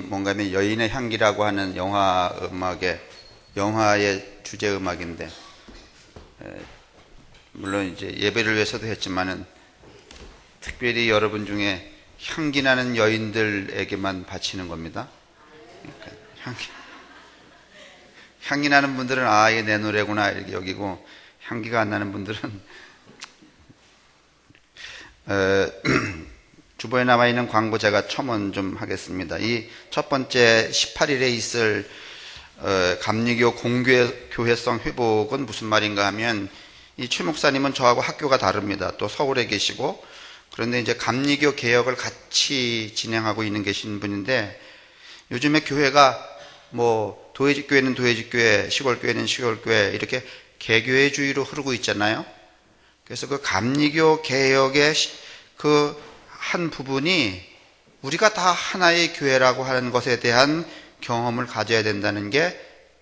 뭔가 하면 여인의 향기라고 하는 영화의 주제 음악인데, 물론 이제 예배를 위해서도 했지만은 특별히 여러분 중에 향기 나는 여인들에게만 바치는 겁니다. 그러니까 향기 나는 분들은 이게 내 노래구나 이렇게 여기고, 향기가 안 나는 분들은 주보에 남아있는 광고 제가 첨언 좀 하겠습니다. 이 첫 번째 18일에 있을 감리교 공교회성 회복은 무슨 말인가 하면, 이 최 목사님은 저하고 학교가 다릅니다. 또 서울에 계시고, 그런데 이제 감리교 개혁을 같이 진행하고 있는 계신 분인데, 요즘에 교회가 뭐 도회직교회는 도회직교회, 시골교회는 시골교회 이렇게 개교회주의로 흐르고 있잖아요. 그래서 그 감리교 개혁의 그 한 부분이 우리가 다 하나의 교회라고 하는 것에 대한 경험을 가져야 된다는 게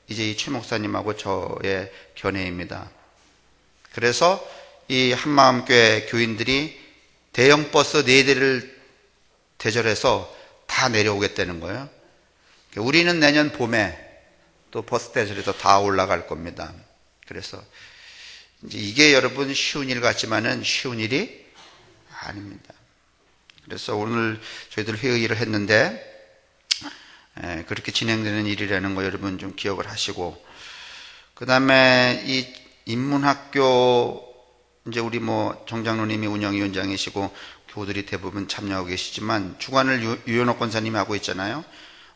이제 이 최 목사님하고 저의 견해입니다. 그래서 이 한마음교회 교인들이 대형 버스 4대를 대절해서 다 내려오겠다는 거예요. 우리는 내년 봄에 또 버스 대절해서 다 올라갈 겁니다. 그래서 이제 이게 여러분 쉬운 일 같지만은 쉬운 일이 아닙니다. 그래서 오늘 저희들 회의를 했는데, 그렇게 진행되는 일이라는 거 여러분 좀 기억을 하시고, 그 다음에 이 인문학교, 이제 우리 뭐 정장로님이 운영위원장이시고 교우들이 대부분 참여하고 계시지만, 주관을 유현옥 권사님이 하고 있잖아요.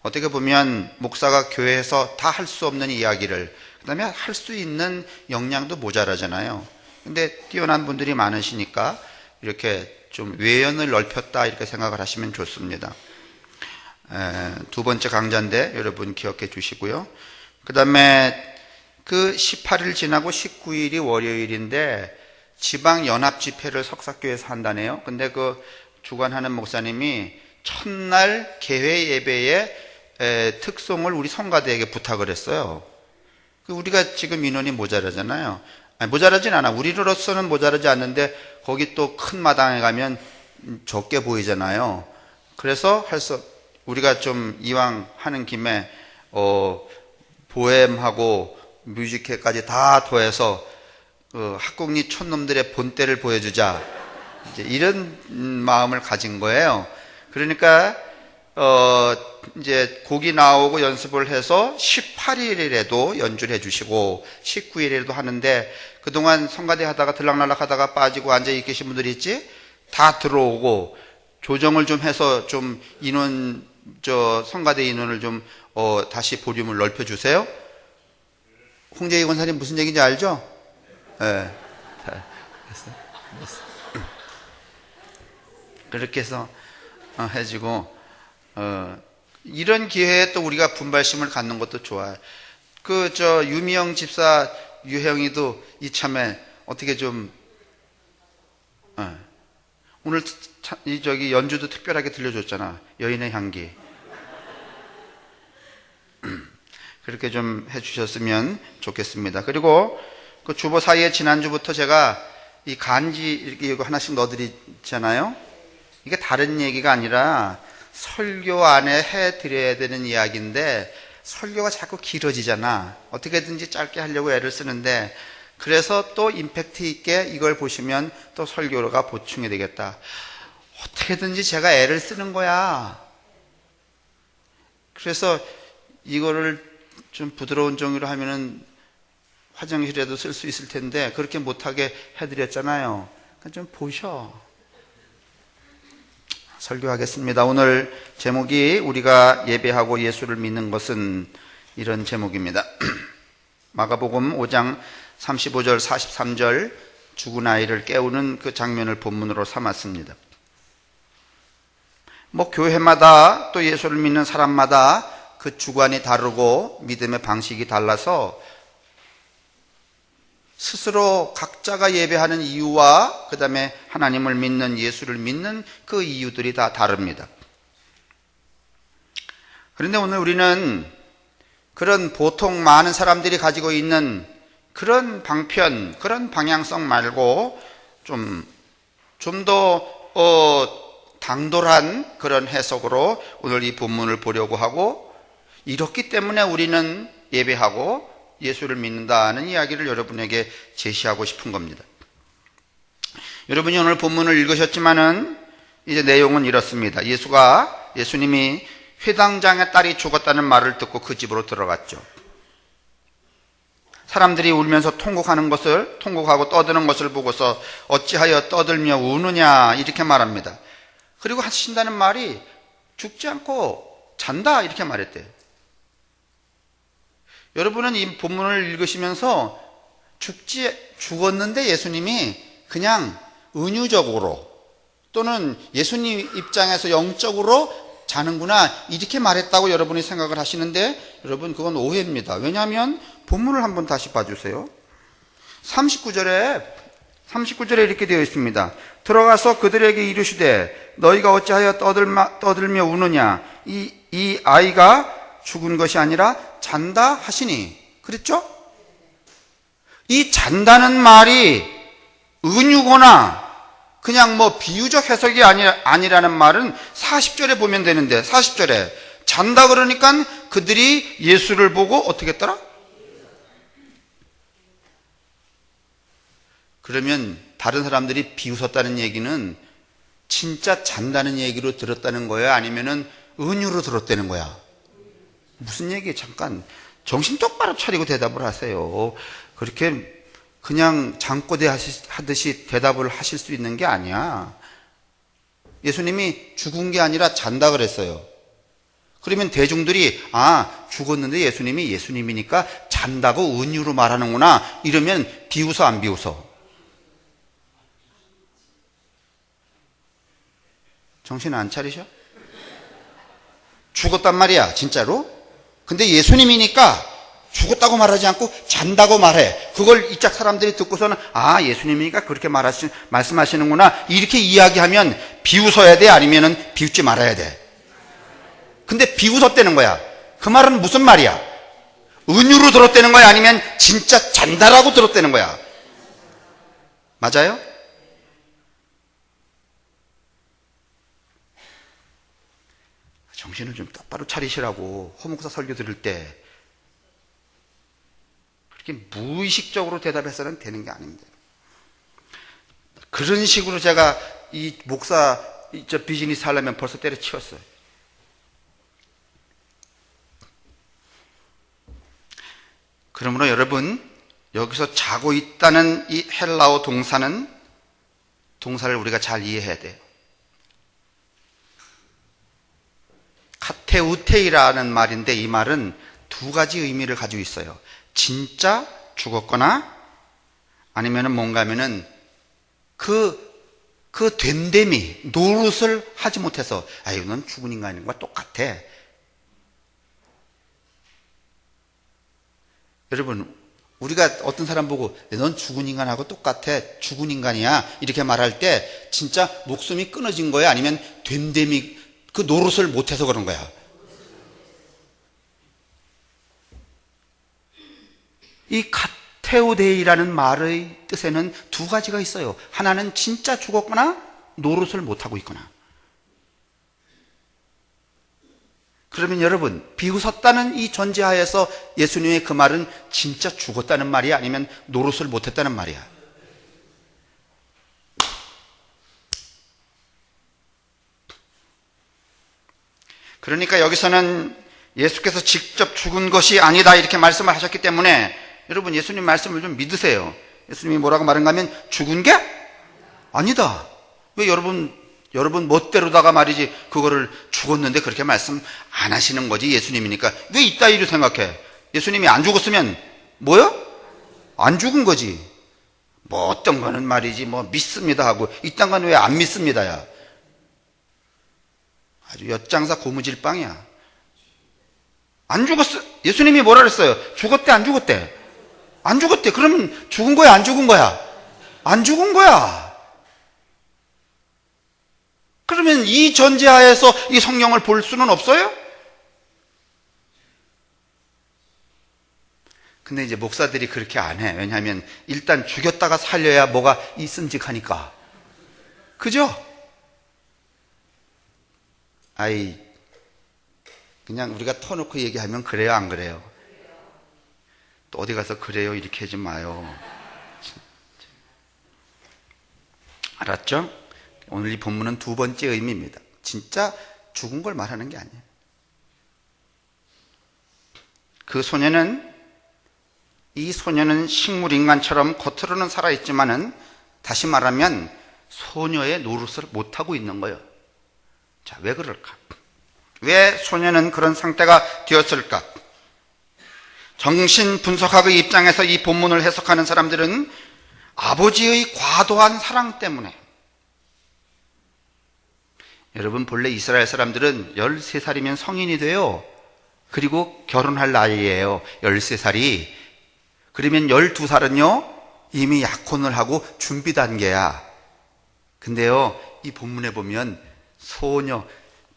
어떻게 보면 목사가 교회에서 다 할 수 없는 이야기를, 그 다음에 할 수 있는 역량도 모자라잖아요. 근데 뛰어난 분들이 많으시니까 이렇게 좀 외연을 넓혔다 이렇게 생각을 하시면 좋습니다. 두 번째 강좌인데 여러분 기억해 주시고요. 그 다음에 그 18일 지나고 19일이 월요일인데 지방연합 집회를 석사교회에서 한다네요. 근데 그 주관하는 목사님이 첫날 개회 예배의 특송을 우리 성가대에게 부탁을 했어요. 우리가 지금 인원이 모자라잖아요. 아니, 모자라진 않아. 우리로서는 모자라지 않는데 거기 또 큰 마당에 가면 적게 보이잖아요. 그래서 우리가 좀 이왕 하는 김에 보엠하고 뮤지컬까지 다 더해서 학국리 촌놈들의 본때를 보여주자, 이제 이런 마음을 가진 거예요. 그러니까 이제 곡이 나오고 연습을 해서 18일에도 연주를 해주시고 19일에도 하는데, 그동안 성가대 하다가 들락날락 하다가 빠지고 앉아 계신 분들이 있지? 다 들어오고 조정을 좀 해서 좀 성가대 인원을 좀 다시 볼륨을 넓혀주세요. 홍재희 권사님 무슨 얘기인지 알죠? 네. 그렇게 해서 해주고, 이런 기회에 또 우리가 분발심을 갖는 것도 좋아요. 유미영 집사 유혜영이도 이참에 어떻게 좀, 오늘 연주도 특별하게 들려줬잖아. 여인의 향기. 그렇게 좀 해주셨으면 좋겠습니다. 그리고 그 주보 사이에 지난주부터 제가 이 간지 이렇게 하나씩 넣어드리잖아요. 이게 다른 얘기가 아니라 설교 안에 해드려야 되는 이야기인데, 설교가 자꾸 길어지잖아. 어떻게든지 짧게 하려고 애를 쓰는데, 그래서 또 임팩트 있게 이걸 보시면 또 설교가 보충이 되겠다. 어떻게든지 제가 애를 쓰는 거야. 그래서 이거를 좀 부드러운 종이로 하면은 화장실에도 쓸 수 있을 텐데 그렇게 못하게 해드렸잖아요. 그러니까 좀 보셔. 설교하겠습니다. 오늘 제목이 우리가 예배하고 예수를 믿는 것은, 이런 제목입니다. 마가복음 5장 35절 43절 죽은 아이를 깨우는 그 장면을 본문으로 삼았습니다. 뭐 교회마다 또 예수를 믿는 사람마다 그 주관이 다르고 믿음의 방식이 달라서 스스로 각자가 예배하는 이유와 그 다음에 하나님을 믿는, 예수를 믿는 그 이유들이 다 다릅니다. 그런데 오늘 우리는 그런 보통 많은 사람들이 가지고 있는 그런 방편, 그런 방향성 말고 좀 더 당돌한 그런 해석으로 오늘 이 본문을 보려고 하고, 이렇기 때문에 우리는 예배하고 예수를 믿는다는 이야기를 여러분에게 제시하고 싶은 겁니다. 여러분이 오늘 본문을 읽으셨지만은 이제 내용은 이렇습니다. 예수님이 회당장의 딸이 죽었다는 말을 듣고 그 집으로 들어갔죠. 사람들이 울면서 통곡하고 떠드는 것을 보고서 어찌하여 떠들며 우느냐 이렇게 말합니다. 그리고 하신다는 말이 죽지 않고 잔다 이렇게 말했대요. 여러분은 이 본문을 읽으시면서 죽었는데 예수님이 그냥 은유적으로 또는 예수님 입장에서 영적으로 자는구나 이렇게 말했다고 여러분이 생각을 하시는데, 여러분 그건 오해입니다. 왜냐하면 본문을 한번 다시 봐주세요. 39절에 이렇게 되어 있습니다. 들어가서 그들에게 이르시되 너희가 어찌하여 떠들며 우느냐, 이 아이가 죽은 것이 아니라 잔다 하시니. 그랬죠? 이 잔다는 말이 은유거나 그냥 비유적 해석이 아니라는 말은 40절에 보면 되는데, 40절에 잔다 그러니까 그들이 예수를 보고 어떻게 했더라? 그러면 다른 사람들이 비웃었다는 얘기는 진짜 잔다는 얘기로 들었다는 거야? 아니면은 은유로 들었다는 거야? 무슨 얘기? 잠깐 정신 똑바로 차리고 대답을 하세요. 그렇게 그냥 장꼬대 하듯이 대답을 하실 수 있는 게 아니야. 예수님이 죽은 게 아니라 잔다 그랬어요. 그러면 대중들이 죽었는데 예수님이 예수님이니까 잔다고 은유로 말하는구나 이러면 비웃어 안 비웃어? 정신 안 차리셔? 죽었단 말이야 진짜로. 근데 예수님이니까 죽었다고 말하지 않고 잔다고 말해. 그걸 이짝 사람들이 듣고서는 예수님이니까 그렇게 말씀하시는구나 이렇게 이야기하면 비웃어야 돼? 아니면은 비웃지 말아야 돼? 근데 비웃었다는 거야. 그 말은 무슨 말이야? 은유로 들었다는 거야? 아니면 진짜 잔다라고 들었다는 거야? 맞아요? 정신을 좀 똑바로 차리시라고. 허목사 설교 들을 때 그렇게 무의식적으로 대답해서는 되는 게 아닙니다. 그런 식으로 제가 이 목사 비즈니스 하려면 벌써 때려치웠어요. 그러므로 여러분, 여기서 자고 있다는 이 헬라어 동사를 우리가 잘 이해해야 돼요. 카테우테이라는 말인데, 이 말은 두 가지 의미를 가지고 있어요. 진짜 죽었거나 아니면은 뭔가 하면은 그 된됨이 노릇을 하지 못해서 넌 죽은 인간과 똑같아. 여러분, 우리가 어떤 사람 보고 넌 죽은 인간하고 똑같아, 죽은 인간이야 이렇게 말할 때 진짜 목숨이 끊어진 거야? 아니면 된됨이 그 노릇을 못해서 그런 거야? 이 카테오데이라는 말의 뜻에는 두 가지가 있어요. 하나는 진짜 죽었거나 노릇을 못하고 있거나. 그러면 여러분, 비웃었다는 이 전제하에서 예수님의 그 말은 진짜 죽었다는 말이야? 아니면 노릇을 못했다는 말이야? 그러니까 여기서는 예수께서 직접 죽은 것이 아니다 이렇게 말씀을 하셨기 때문에 여러분, 예수님 말씀을 좀 믿으세요. 예수님이 뭐라고 말한가 하면 죽은 게 아니다. 왜 여러분 멋대로다가 말이지 그거를 죽었는데 그렇게 말씀 안 하시는 거지? 예수님이니까. 왜 이따위로 생각해? 예수님이 안 죽었으면 뭐요? 안 죽은 거지. 어떤 거는 말이지 믿습니다 하고 이딴 건 왜 안 믿습니다야. 아주 엿장사 고무질빵이야. 안 죽었어. 예수님이 뭐라 그랬어요? 죽었대 안 죽었대? 안 죽었대. 그러면 죽은 거야 안 죽은 거야? 안 죽은 거야. 그러면 이 전제하에서 이 성경을 볼 수는 없어요? 근데 이제 목사들이 그렇게 안 해. 왜냐하면 일단 죽였다가 살려야 뭐가 있음직하니까. 그죠? 아이, 그냥 우리가 터놓고 얘기하면 그래요, 안 그래요? 또 어디 가서 그래요 이렇게 하지 마요. 알았죠? 오늘 이 본문은 두 번째 의미입니다. 진짜 죽은 걸 말하는 게 아니에요. 이 소녀는 식물인간처럼 겉으로는 살아있지만은 다시 말하면 소녀의 노릇을 못하고 있는 거예요. 자, 왜 그럴까? 왜 소녀는 그런 상태가 되었을까? 정신분석학의 입장에서 이 본문을 해석하는 사람들은 아버지의 과도한 사랑 때문에, 여러분 본래 이스라엘 사람들은 13살이면 성인이 돼요. 그리고 결혼할 나이예요. 13살이. 그러면 12살은요 이미 약혼을 하고 준비 단계야. 근데요 이 본문에 보면 소녀,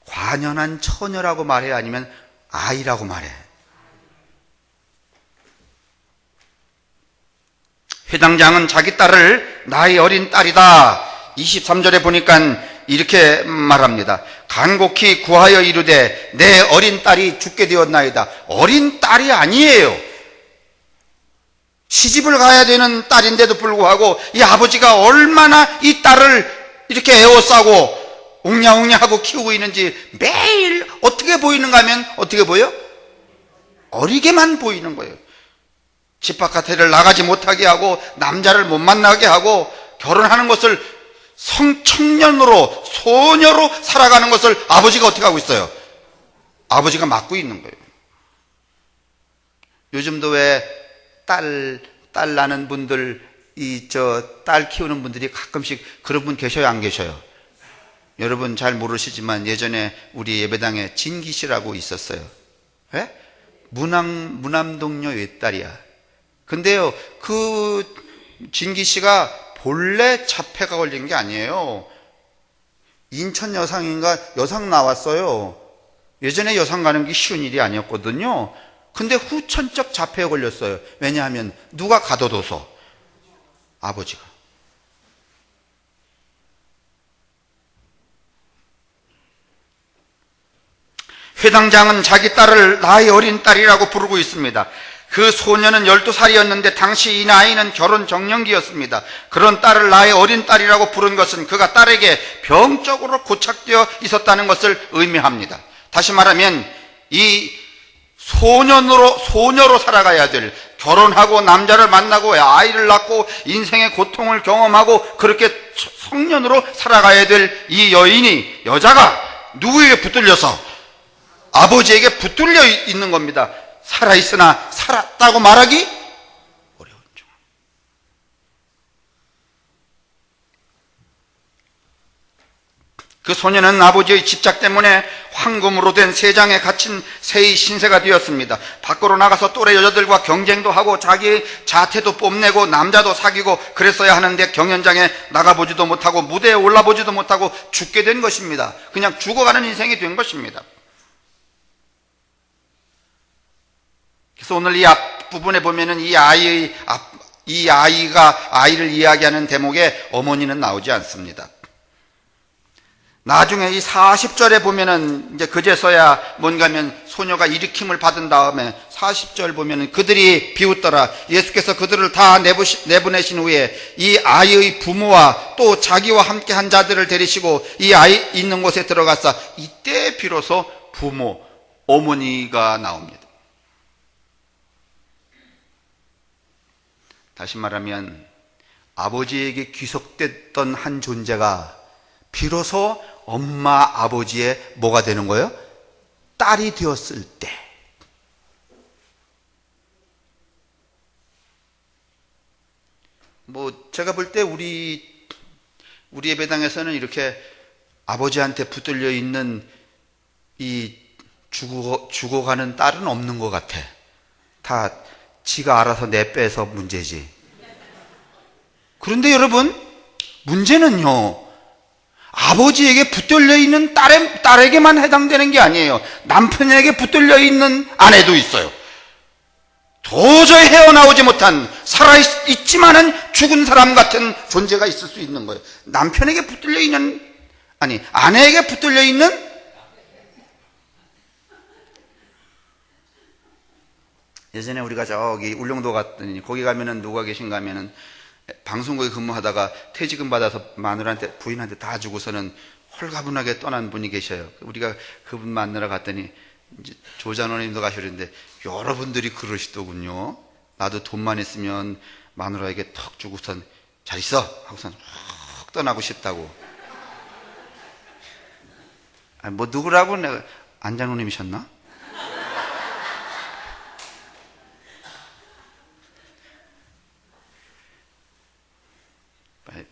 관연한 처녀라고 말해, 아니면 아이라고 말해. 회당장은 자기 딸을 나의 어린 딸이다. 23절에 보니까 이렇게 말합니다. 간곡히 구하여 이르되 내 어린 딸이 죽게 되었나이다. 어린 딸이 아니에요. 시집을 가야 되는 딸인데도 불구하고 이 아버지가 얼마나 이 딸을 이렇게 에워싸고 웅냥웅냥하고 키우고 있는지 매일 어떻게 보이는가 하면 어떻게 보여? 어리게만 보이는 거예요. 집 바깥에를 나가지 못하게 하고 남자를 못 만나게 하고 결혼하는 것을 성청년으로, 소녀로 살아가는 것을 아버지가 어떻게 하고 있어요? 아버지가 막고 있는 거예요. 요즘도 왜 딸 낳는 분들, 딸 키우는 분들이 가끔씩 그런 분 계셔요, 안 계셔요? 여러분 잘 모르시지만 예전에 우리 예배당에 진기 씨라고 있었어요. 예? 무남동녀 외딸이야. 근데요, 그 진기 씨가 본래 자폐가 걸린 게 아니에요. 인천 여상인가 여상 나왔어요. 예전에 여상 가는 게 쉬운 일이 아니었거든요. 근데 후천적 자폐에 걸렸어요. 왜냐하면 누가 가둬둬서? 아버지가. 회당장은 자기 딸을 나의 어린 딸이라고 부르고 있습니다. 그 소녀는 12살이었는데 당시 이 나이는 결혼 정년기였습니다. 그런 딸을 나의 어린 딸이라고 부른 것은 그가 딸에게 병적으로 고착되어 있었다는 것을 의미합니다. 다시 말하면 이 소녀로 살아가야 될, 결혼하고 남자를 만나고 아이를 낳고 인생의 고통을 경험하고 그렇게 성년으로 살아가야 될 이 여자가 누구에게 붙들려서? 아버지에게 붙들려 있는 겁니다. 살아있으나 살았다고 말하기 어려운 중. 그 소녀는 아버지의 집착 때문에 황금으로 된 세장에 갇힌 새의 신세가 되었습니다. 밖으로 나가서 또래 여자들과 경쟁도 하고 자기의 자태도 뽐내고 남자도 사귀고 그랬어야 하는데 경연장에 나가보지도 못하고 무대에 올라보지도 못하고 죽게 된 것입니다. 그냥 죽어가는 인생이 된 것입니다. 그래서 오늘 이 앞부분에 보면은 이 아이가 아이를 이야기하는 대목에 어머니는 나오지 않습니다. 나중에 이 40절에 보면은 이제 그제서야 뭔가 하면 소녀가 일으킴을 받은 다음에 40절 보면은 그들이 비웃더라. 예수께서 그들을 다 내보내신 후에 이 아이의 부모와 또 자기와 함께 한 자들을 데리시고 이 아이 있는 곳에 들어가서 이때 비로소 부모, 어머니가 나옵니다. 다시 말하면 아버지에게 귀속됐던 한 존재가 비로소 엄마 아버지의 뭐가 되는 거예요? 딸이 되었을 때. 제가 볼 때 우리 예배당에서는 이렇게 아버지한테 붙들려 있는 이 죽어가는 딸은 없는 것 같아. 다 지가 알아서 내빼서 문제지. 그런데 여러분, 문제는요, 아버지에게 붙들려 있는 딸에게만 해당되는 게 아니에요. 남편에게 붙들려 있는 아내도 있어요. 도저히 헤어나오지 못한, 살아있지만은 죽은 사람 같은 존재가 있을 수 있는 거예요. 남편에게 붙들려 있는, 아내에게 붙들려 있는 예전에 우리가 저기 울릉도 갔더니 거기 가면은 누가 계신가 하면은 방송국에 근무하다가 퇴직금 받아서 마누라한테 부인한테 다 주고서는 홀가분하게 떠난 분이 계셔요. 우리가 그분 만나러 갔더니 이제 조장로님도 가시는데 여러분들이 그러시더군요. 나도 돈만 있으면 마누라에게 턱 주고선 잘 있어 하고선 확 떠나고 싶다고. 아니, 뭐 누구라고 내가 안장로님이셨나?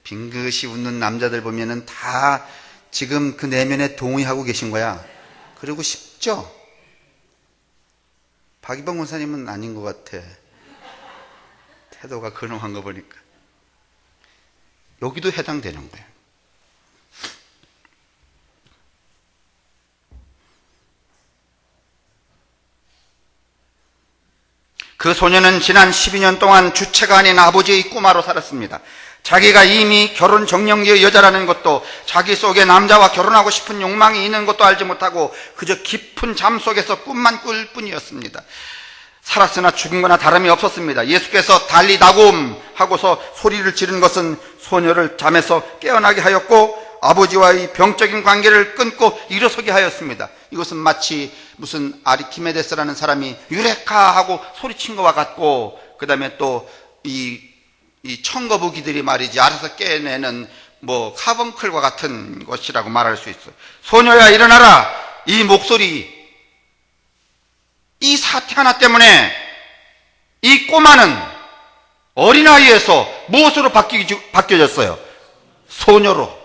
빙긋이 웃는 남자들 보면은 다 지금 그 내면에 동의하고 계신 거야. 그러고 싶죠? 박이범 권사님은 아닌 것 같아. 태도가 근엄한 거 보니까. 여기도 해당되는 거예요. 그 소녀는 지난 12년 동안 주체가 아닌 아버지의 꼬마로 살았습니다. 자기가 이미 결혼 정령기의 여자라는 것도, 자기 속에 남자와 결혼하고 싶은 욕망이 있는 것도 알지 못하고 그저 깊은 잠 속에서 꿈만 꿀 뿐이었습니다. 살았으나 죽은 거나 다름이 없었습니다. 예수께서 달리다곰 하고서 소리를 지른 것은 소녀를 잠에서 깨어나게 하였고 아버지와의 병적인 관계를 끊고 일어서게 하였습니다. 이것은 마치 무슨 아리키메데스라는 사람이 유레카 하고 소리친 것과 같고, 그 다음에 또 이 청거부기들이 말이지 알아서 깨내는 뭐 카본클과 같은 것이라고 말할 수 있어요. 소녀야 일어나라. 이 목소리, 이 사태 하나 때문에 이 꼬마는 어린아이에서 무엇으로 바뀌어졌어요? 소녀로.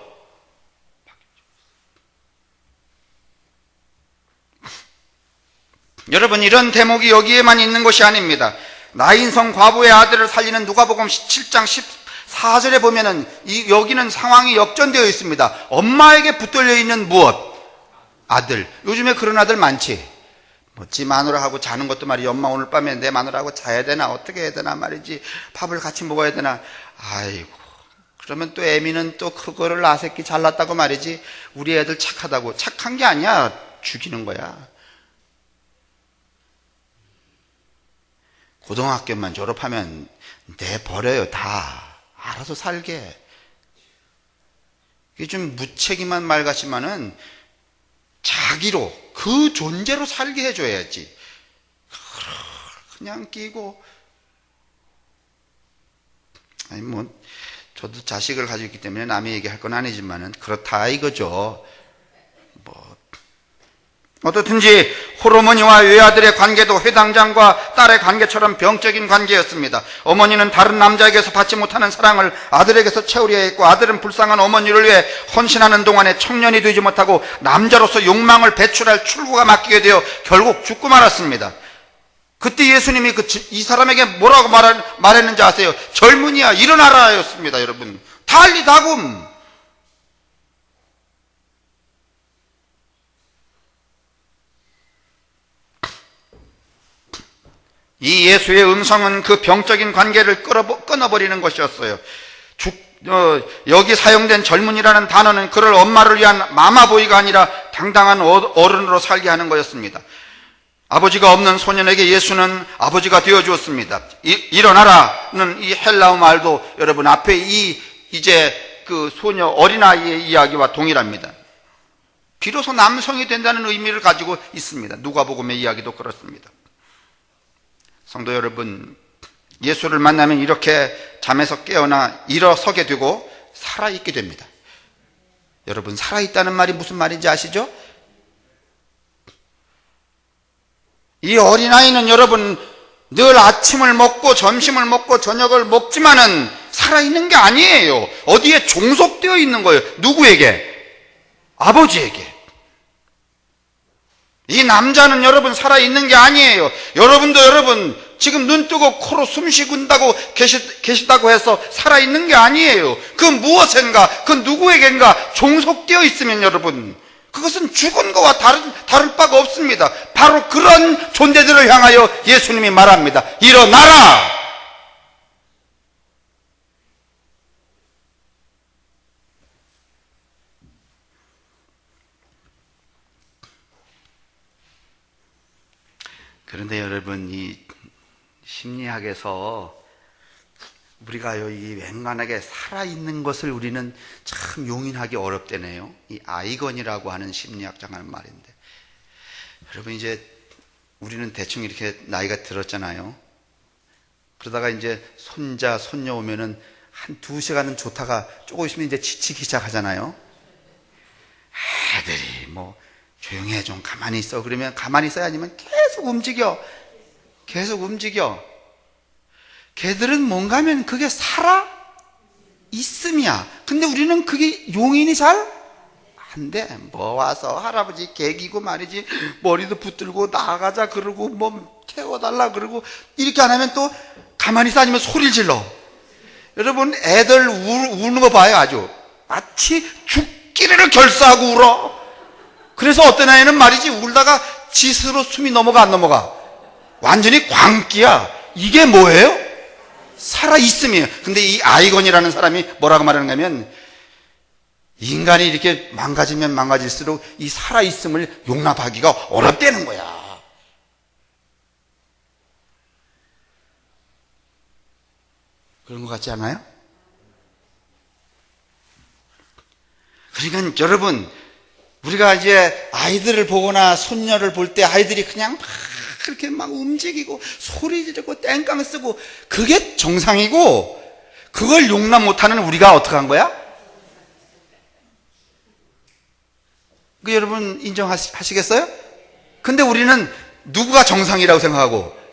여러분, 이런 대목이 여기에만 있는 것이 아닙니다. 나인성 과부의 아들을 살리는 누가복음 7장 14절에 보면은 여기는 상황이 역전되어 있습니다. 엄마에게 붙들려 있는 무엇? 아들. 요즘에 그런 아들 많지. 지 마누라하고 자는 것도 말이야. 엄마 오늘 밤에 내 마누라하고 자야 되나 어떻게 해야 되나 말이지. 밥을 같이 먹어야 되나. 아이고. 그러면 또 애미는 또 그거를 나새끼 잘났다고 말이지. 우리 애들 착하다고. 착한 게 아니야. 죽이는 거야. 고등학교만 졸업하면 내버려요. 다 알아서 살게. 이게 좀 무책임한 말 같지만은 자기로, 그 존재로 살게 해줘야지. 그냥 끼고. 아니 뭐 저도 자식을 가지고 있기 때문에 남의 얘기할 건 아니지만은 그렇다 이거죠. 어떻든지 홀어머니와 외아들의 관계도 회당장과 딸의 관계처럼 병적인 관계였습니다. 어머니는 다른 남자에게서 받지 못하는 사랑을 아들에게서 채우려 했고, 아들은 불쌍한 어머니를 위해 헌신하는 동안에 청년이 되지 못하고 남자로서 욕망을 배출할 출구가 막히게 되어 결국 죽고 말았습니다. 그때 예수님이 이 사람에게 뭐라고 말했는지 아세요? 젊은이야 일어나라 였습니다. 여러분, 달리다굼. 이 예수의 음성은 그 병적인 관계를 끊어버리는 것이었어요. 여기 사용된 젊은이라는 단어는 그를 엄마를 위한 마마보이가 아니라 당당한 어른으로 살게 하는 거였습니다. 아버지가 없는 소년에게 예수는 아버지가 되어주었습니다. 일어나라는 이 헬라어 말도 여러분 앞에 이제 그 소녀 어린아이의 이야기와 동일합니다. 비로소 남성이 된다는 의미를 가지고 있습니다. 누가복음의 이야기도 그렇습니다. 성도 여러분, 예수를 만나면 이렇게 잠에서 깨어나 일어서게 되고 살아있게 됩니다. 여러분, 살아있다는 말이 무슨 말인지 아시죠? 이 어린아이는 여러분 늘 아침을 먹고 점심을 먹고 저녁을 먹지만은 살아있는 게 아니에요. 어디에 종속되어 있는 거예요. 누구에게? 아버지에게. 이 남자는 여러분 살아있는 게 아니에요. 여러분도 여러분 지금 눈 뜨고 코로 숨 쉬군다고 계시다고 해서 살아있는 게 아니에요. 그 무엇인가, 그 누구에겐가 종속되어 있으면 여러분 그것은 죽은 거와 다른 바가 없습니다. 바로 그런 존재들을 향하여 예수님이 말합니다. 일어나라! 그런데 여러분, 이 심리학에서 우리가요, 이 웬만하게 살아있는 것을 우리는 참 용인하기 어렵다네요. 이 아이건이라고 하는 심리학자가 하는 말인데, 여러분, 이제 우리는 대충 이렇게 나이가 들었잖아요. 그러다가 이제 손자, 손녀 오면은 한 2시간은 좋다가 조금 있으면 이제 지치기 시작하잖아요. 애들이 뭐 조용히 해, 좀 가만히 있어. 그러면 가만히 있어야 아니면 계속 움직여. 걔들은 뭔가 하면 그게 살아 있음이야. 근데 우리는 그게 용인이 잘 안 돼. 뭐 와서 할아버지 개기고 말이지, 머리도 붙들고 나가자 그러고 뭐 태워달라 그러고, 이렇게 안 하면 또 가만히 있어, 아니면 소리를 질러. 여러분, 애들 우는 거 봐요. 아주 마치 죽기를 결사하고 울어. 그래서 어떤 아이는 말이지, 울다가 짓으로 숨이 넘어가 안 넘어가? 완전히 광기야. 이게 뭐예요? 살아있음이에요. 근데 이 아이건이라는 사람이 뭐라고 말하는가 하면, 인간이 이렇게 망가지면 망가질수록 이 살아있음을 용납하기가 어렵다는 거야. 그런 것 같지 않아요? 그러니까 여러분, 우리가 이제 아이들을 보거나 손녀를 볼 때 아이들이 그냥 막 그렇게 막 움직이고 소리 지르고 땡깡 쓰고, 그게 정상이고, 그걸 용납 못하는 우리가 어떻게 한 거야? 그 여러분 인정하시겠어요? 근데 우리는 누구가 정상이라고 생각하고,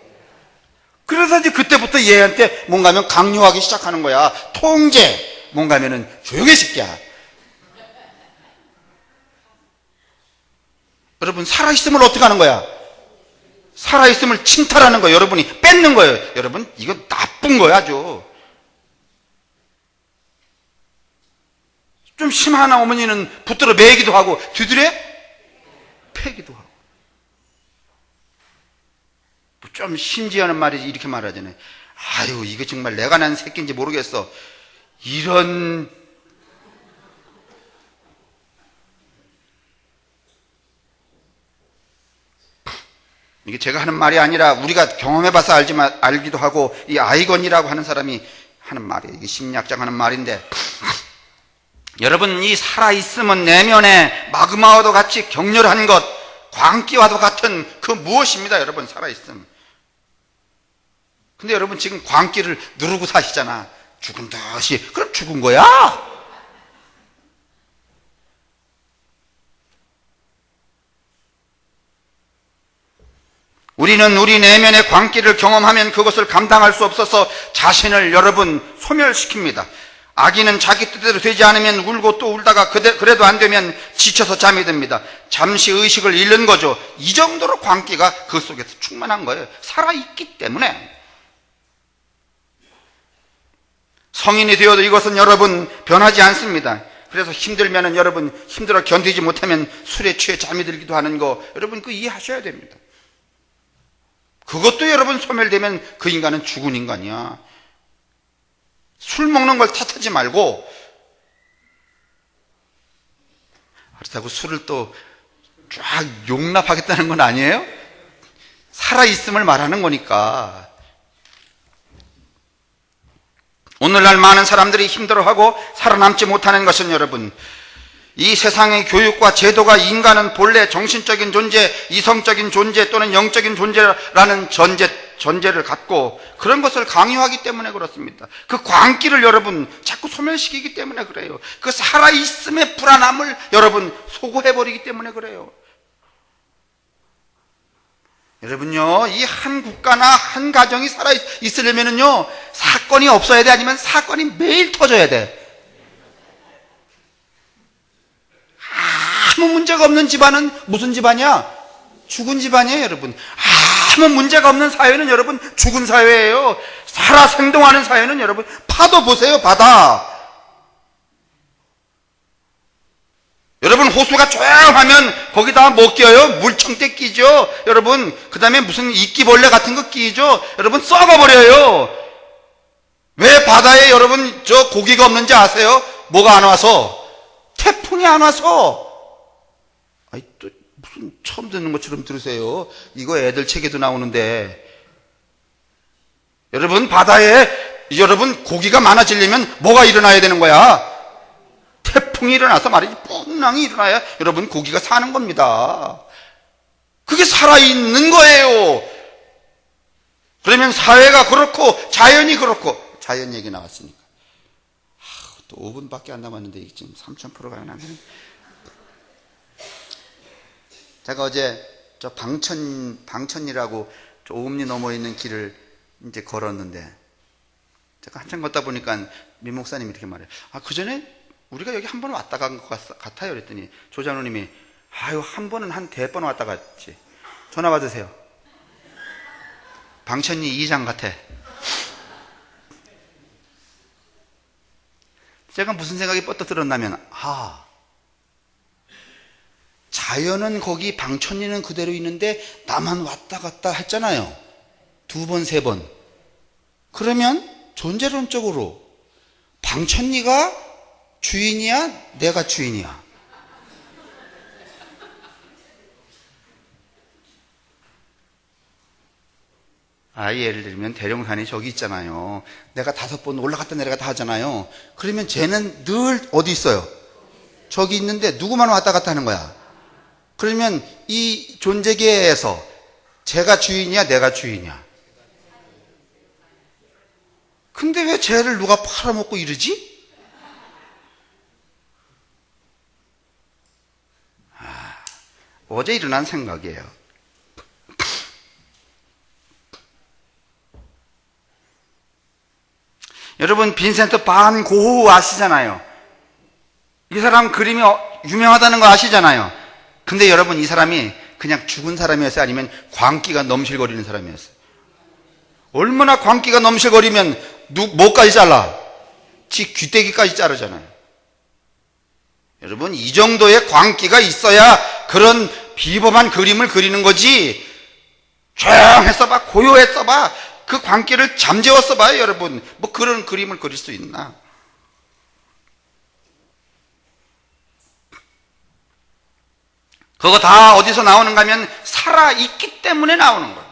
그래서 이제 그때부터 얘한테 뭔가 하면 강요하기 시작하는 거야. 통제. 뭔가 하면은 조용히 시키야. 여러분, 살아있음을 어떻게 하는 거야? 살아있음을 침탈하는 거예요. 여러분이 뺏는 거예요. 여러분, 이거 나쁜 거야, 아주. 좀 심한 어머니는 붙들어 매기도 하고, 뒤들에 패기도 하고. 좀 심지어는 말이지, 이렇게 말하잖아요. 아유, 이거 정말 내가 난 새끼인지 모르겠어. 이런, 이게 제가 하는 말이 아니라 우리가 경험해봐서 알기도 하고, 이 아이건이라고 하는 사람이 하는 말이에요. 이게 심리학자가 하는 말인데, 여러분, 이 살아있음은 내면에 마그마와도 같이 격렬한 것, 광기와도 같은 그 무엇입니다. 여러분, 살아있음. 근데 여러분, 지금 광기를 누르고 사시잖아. 죽은 듯이. 그럼 죽은 거야. 우리는 우리 내면의 광기를 경험하면 그것을 감당할 수 없어서 자신을 여러분 소멸시킵니다. 아기는 자기 뜻대로 되지 않으면 울고 또 울다가 그래도 안 되면 지쳐서 잠이 듭니다. 잠시 의식을 잃는 거죠. 이 정도로 광기가 그 속에서 충만한 거예요. 살아있기 때문에. 성인이 되어도 이것은 여러분 변하지 않습니다. 그래서 힘들면은 여러분, 힘들어 견디지 못하면 술에 취해 잠이 들기도 하는 거, 여러분 그 이해하셔야 됩니다. 그것도 여러분 소멸되면 그 인간은 죽은 인간이야. 술 먹는 걸 탓하지 말고, 그렇다고 술을 또 쫙 용납하겠다는 건 아니에요? 살아있음을 말하는 거니까. 오늘날 많은 사람들이 힘들어하고 살아남지 못하는 것은 여러분, 이 세상의 교육과 제도가 인간은 본래 정신적인 존재, 이성적인 존재 또는 영적인 존재라는 전제를 갖고 그런 것을 강요하기 때문에 그렇습니다. 그 광기를 여러분 자꾸 소멸시키기 때문에 그래요. 그 살아있음의 불안함을 여러분 소고해버리기 때문에 그래요. 여러분요, 이 한 국가나 한 가정이 살아있으려면요, 사건이 없어야 돼? 아니면 사건이 매일 터져야 돼? 아무 문제가 없는 집안은 무슨 집안이야? 죽은 집안이에요, 여러분. 아무 문제가 없는 사회는 여러분 죽은 사회예요. 살아 생동하는 사회는 여러분, 파도 보세요, 바다. 여러분, 호수가 조용하면 거기다 뭐 끼어요? 물청대 끼죠? 여러분, 그 다음에 무슨 이끼벌레 같은 거 끼죠? 여러분, 썩어버려요. 왜 바다에 여러분 저 고기가 없는지 아세요? 뭐가 안 와서? 태풍이 안 와서. 아이, 또 무슨 처음 듣는 것처럼 들으세요. 이거 애들 책에도 나오는데. 여러분, 바다에 여러분 고기가 많아지려면 뭐가 일어나야 되는 거야? 태풍이 일어나서 말이지, 풍랑이 일어나야 여러분 고기가 사는 겁니다. 그게 살아있는 거예요. 그러면 사회가 그렇고 자연이 그렇고, 자연 얘기 나왔으니까. 또 5분밖에 안 남았는데 이게 지금 3000%가 나면. 제가 어제 저 방천이라고 저 옴리 넘어 있는 길을 이제 걸었는데, 제가 한참 걷다 보니까 민 목사님이 이렇게 말해요. 그 전에 우리가 여기 한 번 왔다 간 것 같아요. 그랬더니 조장로님이, 한 번은 한 100번 왔다 갔지. 전화 받으세요. 방천리 이장 같아. 제가 무슨 생각이 뻗떠 들었냐면, 자연은 거기 방천리는 그대로 있는데 나만 왔다 갔다 했잖아요. 2번, 3번. 그러면 존재론적으로 방천리가 주인이야? 내가 주인이야? 예를 들면 대룡산이 저기 있잖아요. 내가 5번 올라갔다 내려갔다 하잖아요. 그러면 쟤는 늘 어디 있어요? 저기 있는데 누구만 왔다 갔다 하는 거야? 그러면 이 존재계에서 쟤가 주인이야? 내가 주인이야? 근데 왜 쟤를 누가 팔아먹고 이러지? 어제 일어난 생각이에요. 여러분, 빈센트 반 고흐 아시잖아요. 이 사람 그림이 유명하다는 거 아시잖아요. 근데 여러분, 이 사람이 그냥 죽은 사람이었어요? 아니면 광기가 넘실거리는 사람이었어요? 얼마나 광기가 넘실거리면 뭐까지 잘라? 지 귀때기까지 자르잖아요. 여러분, 이 정도의 광기가 있어야 그런 비범한 그림을 그리는 거지. 조용했어 봐, 고요했어 봐, 그 광기를 잠재웠어 봐요. 여러분, 뭐 그런 그림을 그릴 수 있나? 그거 다 어디서 나오는가 하면 살아있기 때문에 나오는 거예요.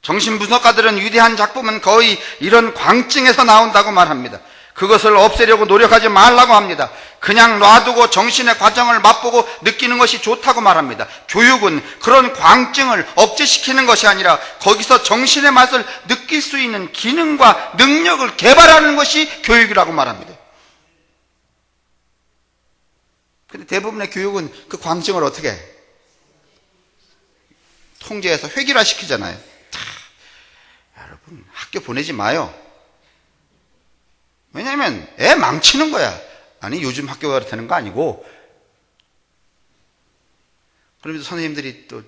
정신분석가들은 위대한 작품은 거의 이런 광증에서 나온다고 말합니다. 그것을 없애려고 노력하지 말라고 합니다. 그냥 놔두고 정신의 과정을 맛보고 느끼는 것이 좋다고 말합니다. 교육은 그런 광증을 억제시키는 것이 아니라 거기서 정신의 맛을 느낄 수 있는 기능과 능력을 개발하는 것이 교육이라고 말합니다. 근데 대부분의 교육은 그 광증을 어떻게 해? 통제해서 획일화시키잖아요. 여러분, 학교 보내지 마요. 왜냐하면 애 망치는 거야. 아니, 요즘 학교가 그렇다는 거 아니고. 그러면서 선생님들이 또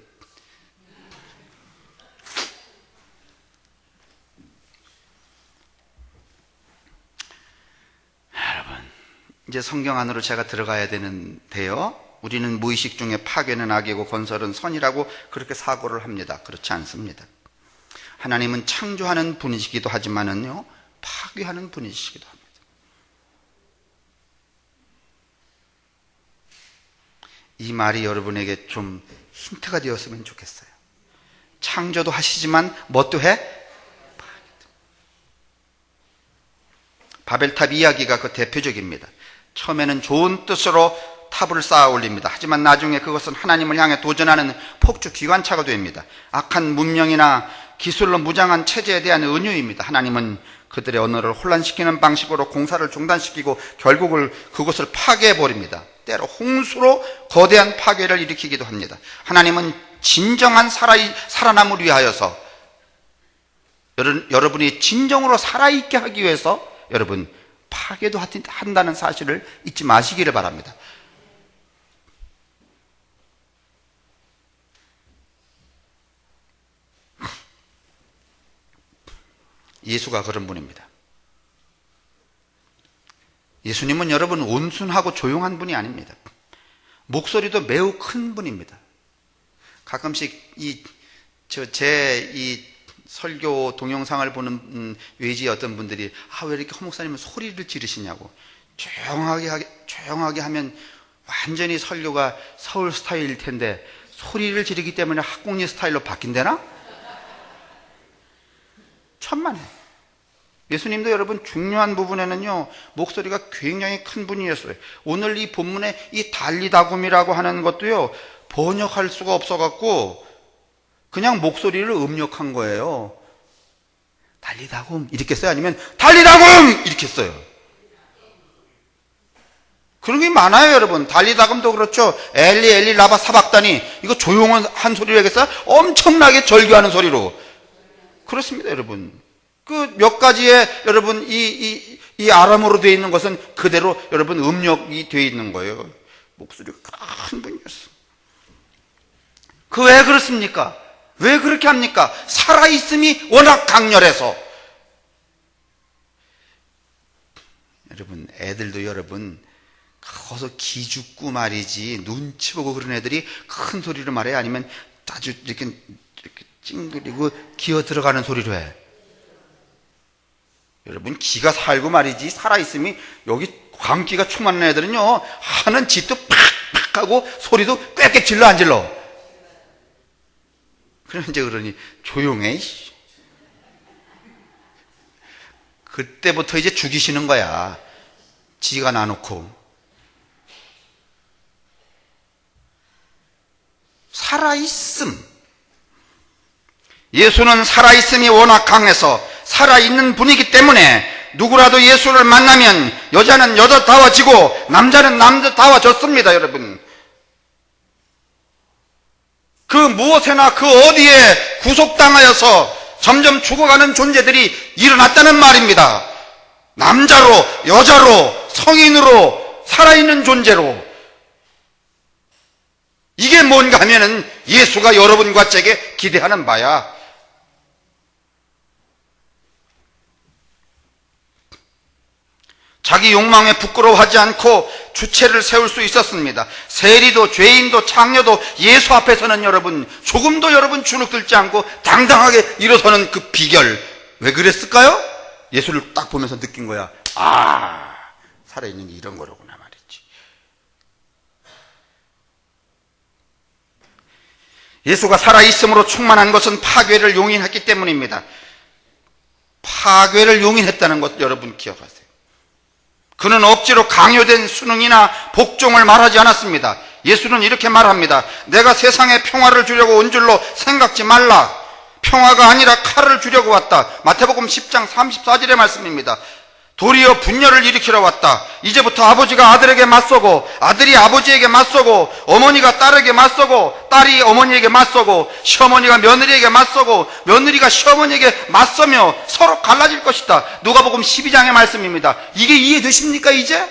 여러분, 이제 성경 안으로 제가 들어가야 되는데요. 우리는 무의식 중에 파괴는 악이고 건설은 선이라고 그렇게 사고를 합니다. 그렇지 않습니다. 하나님은 창조하는 분이시기도 하지만은요, 파괴하는 분이시기도 합니다. 이 말이 여러분에게 좀 힌트가 되었으면 좋겠어요. 창조도 하시지만 뭣도 해? 바벨탑 이야기가 그 대표적입니다. 처음에는 좋은 뜻으로 탑을 쌓아 올립니다. 하지만 나중에 그것은 하나님을 향해 도전하는 폭주 기관차가 됩니다. 악한 문명이나 기술로 무장한 체제에 대한 은유입니다. 하나님은 그들의 언어를 혼란시키는 방식으로 공사를 중단시키고 결국을 그것을 파괴해버립니다. 때로 홍수로 거대한 파괴를 일으키기도 합니다. 하나님은 진정한 살아남을 위하여서, 여러분이 진정으로 살아있게 하기 위해서 여러분 파괴도 한다는 사실을 잊지 마시기를 바랍니다. 예수가 그런 분입니다. 예수님은 여러분 온순하고 조용한 분이 아닙니다. 목소리도 매우 큰 분입니다. 가끔씩 이 설교 동영상을 보는 외지의 어떤 분들이 왜 이렇게 허 목사님은 소리를 지르시냐고. 조용하게 하면 완전히 설교가 서울 스타일일 텐데 소리를 지르기 때문에 학공리 스타일로 바뀐대나? 천만에. 예수님도 여러분 중요한 부분에는요 목소리가 굉장히 큰 분이었어요. 오늘 이 본문에 이 달리다굼이라고 하는 것도요 번역할 수가 없어갖고 그냥 목소리를 음력한 거예요. 달리다굼 이렇게 써요? 아니면 달리다굼 이렇게 써요? 그런 게 많아요 여러분. 달리다굼도 그렇죠. 엘리 엘리 라바 사박다니, 이거 조용한 한 소리로 하겠어요? 엄청나게 절규하는 소리로. 그렇습니다 여러분. 그 몇 가지의 여러분 이 아람어로 되어 있는 것은 그대로 여러분 음력이 되어 있는 거예요. 목소리가 큰 분이었어. 그 왜 그렇습니까? 왜 그렇게 합니까? 살아있음이 워낙 강렬해서. 여러분 애들도 여러분 커서 기죽고 말이지 눈치 보고 그런 애들이 큰 소리로 말해? 아니면 아주 이렇게 찡그리고 기어 들어가는 소리로 해? 여러분 기가 살고 말이지 살아있음이 여기 광기가 충만한 애들은요 하는 짓도 팍팍 하고 소리도 꽥꽥 질러 안 질러? 그럼 이제 그러니 조용해. 그때부터 이제 죽이시는 거야. 지가 나놓고. 살아있음. 예수는 살아있음이 워낙 강해서 살아있는 분이기 때문에 누구라도 예수를 만나면 여자는 여자다워지고 남자는 남자다워졌습니다 여러분. 그 무엇에나 그 어디에 구속당하여서 점점 죽어가는 존재들이 일어났다는 말입니다. 남자로 여자로 성인으로 살아있는 존재로. 이게 뭔가 하면은 예수가 여러분과 제게 기대하는 바야. 자기 욕망에 부끄러워하지 않고 주체를 세울 수 있었습니다. 세리도 죄인도 창녀도 예수 앞에서는 여러분 조금도 여러분 주눅들지 않고 당당하게 일어서는 그 비결, 왜 그랬을까요? 예수를 딱 보면서 느낀 거야. 아, 살아있는 게 이런 거로구나 말이지. 예수가 살아있음으로 충만한 것은 파괴를 용인했기 때문입니다. 파괴를 용인했다는 것 여러분 기억하세요. 그는 억지로 강요된 순응이나 복종을 말하지 않았습니다. 예수는 이렇게 말합니다. 내가 세상에 평화를 주려고 온 줄로 생각지 말라. 평화가 아니라 칼을 주려고 왔다. 마태복음 10장 34절의 말씀입니다. 도리어 분열을 일으키러 왔다. 이제부터 아버지가 아들에게 맞서고 아들이 아버지에게 맞서고 어머니가 딸에게 맞서고 딸이 어머니에게 맞서고 시어머니가 며느리에게 맞서고 며느리가 시어머니에게 맞서며 서로 갈라질 것이다. 누가복음 12장의 말씀입니다. 이게 이해되십니까 이제?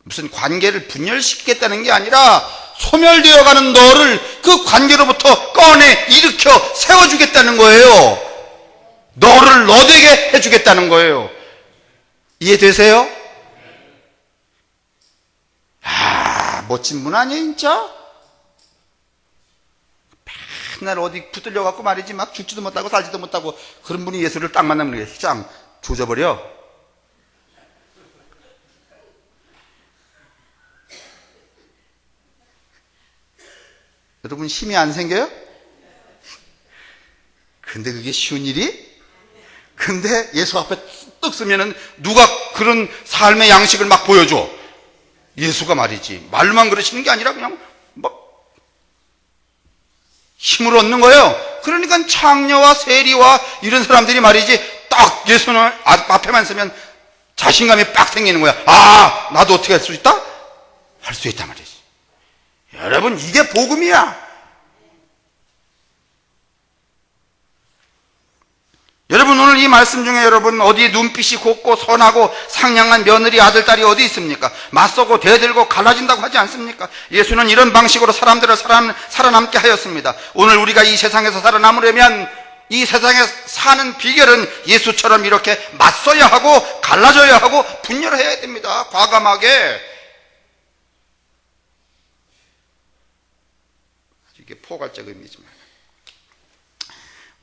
무슨 관계를 분열시키겠다는 게 아니라 소멸되어가는 너를 그 관계로부터 꺼내 일으켜 세워주겠다는 거예요. 너를 너되게 해주겠다는 거예요. 이해되세요? 아, 멋진 분 아니에요 진짜? 맨날 어디 붙들려 갖고 말이지 막 죽지도 못하고 살지도 못하고 그런 분이 예수를 딱 만나면 짱 조져버려. 여러분 힘이 안 생겨요? 근데 그게 쉬운 일이? 근데 예수 앞에 떡 쓰면은 누가 그런 삶의 양식을 막 보여줘? 예수가 말이지. 말로만 그러시는 게 아니라 그냥 막 힘을 얻는 거예요. 그러니까 창녀와 세리와 이런 사람들이 말이지 딱 예수는 앞에만 서면 자신감이 빡 생기는 거야. 아, 나도 어떻게 할 수 있다? 할 수 있단 말이지. 여러분 이게 복음이야. 여러분 오늘 이 말씀 중에 여러분 어디 눈빛이 곱고 선하고 상냥한 며느리 아들 딸이 어디 있습니까? 맞서고 대들고 갈라진다고 하지 않습니까? 예수는 이런 방식으로 사람들을 살아남게 하였습니다. 오늘 우리가 이 세상에서 살아남으려면 이 세상에 사는 비결은 예수처럼 이렇게 맞서야 하고 갈라져야 하고 분열해야 됩니다. 과감하게. 이게 포괄적 의미지만